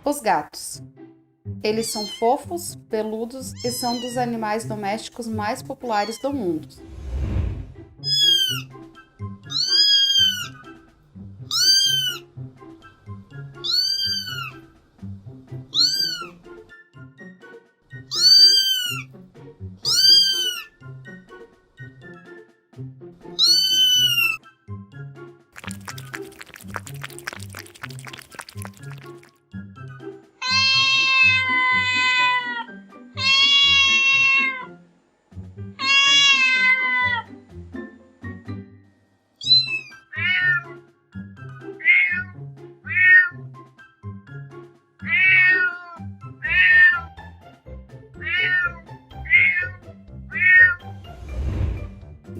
Os gatos. Eles são fofos, peludos e são dos animais domésticos mais populares do mundo.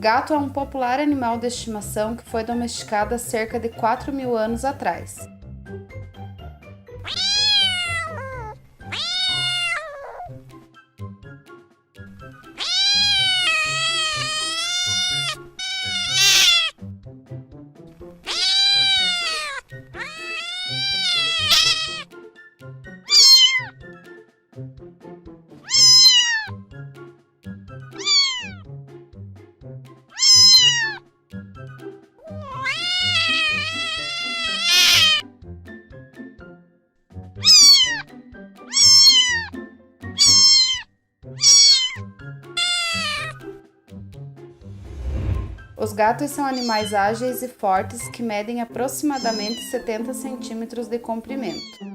Gato é um popular animal de estimação que foi domesticado há cerca de 4.000 anos atrás. Os gatos são animais ágeis e fortes que medem aproximadamente 70 centímetros de comprimento.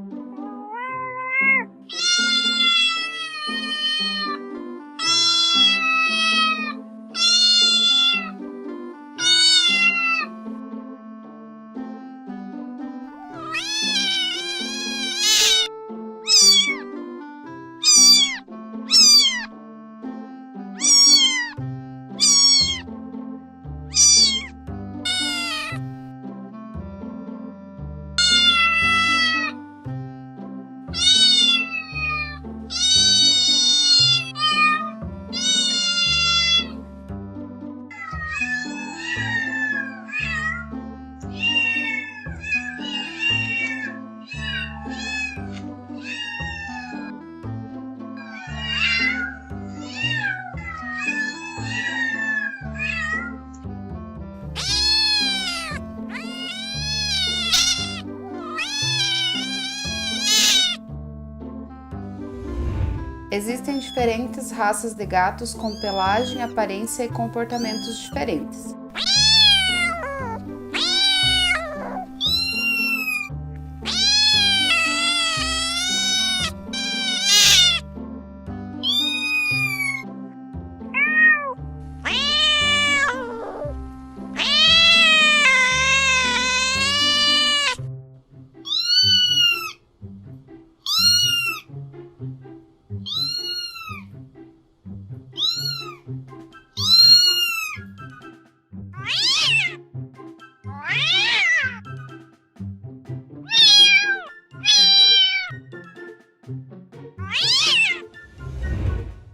Existem diferentes raças de gatos com pelagem, aparência e comportamentos diferentes.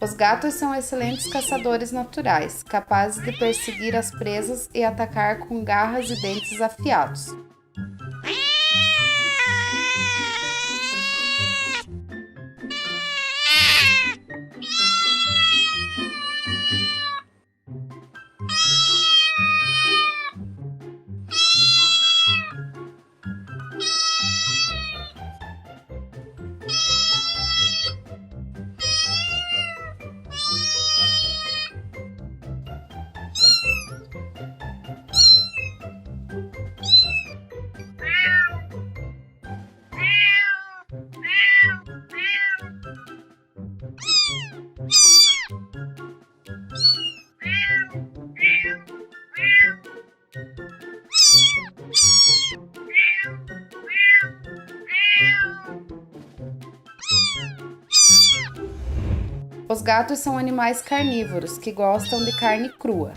Os gatos são excelentes caçadores naturais, capazes de perseguir as presas e atacar com garras e dentes afiados. Os gatos são animais carnívoros que gostam de carne crua.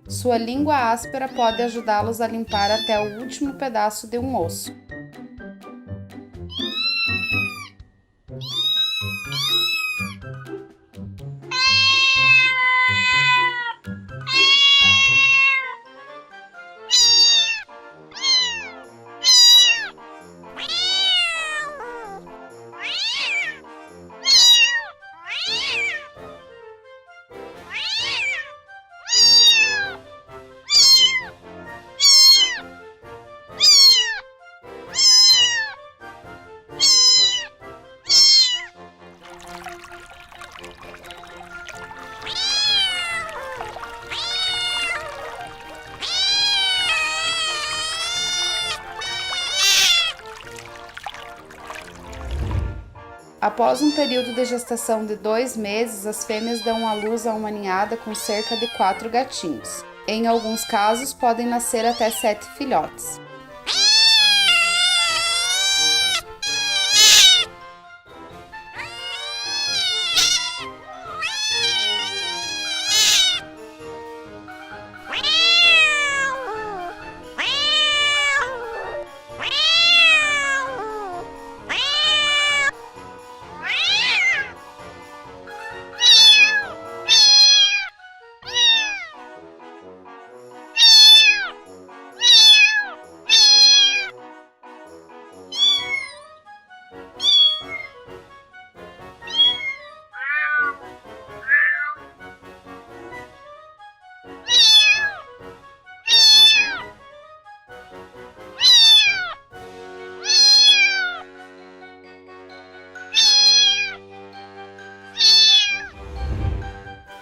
Sua língua áspera pode ajudá-los a limpar até o último pedaço de um osso. Após um período de gestação de 2 meses, as fêmeas dão à luz a uma ninhada com cerca de 4 gatinhos. Em alguns casos, podem nascer até 7 filhotes.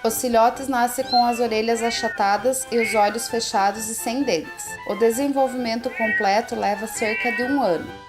Os filhotes nascem com as orelhas achatadas e os olhos fechados e sem dentes. O desenvolvimento completo leva cerca de 1 ano.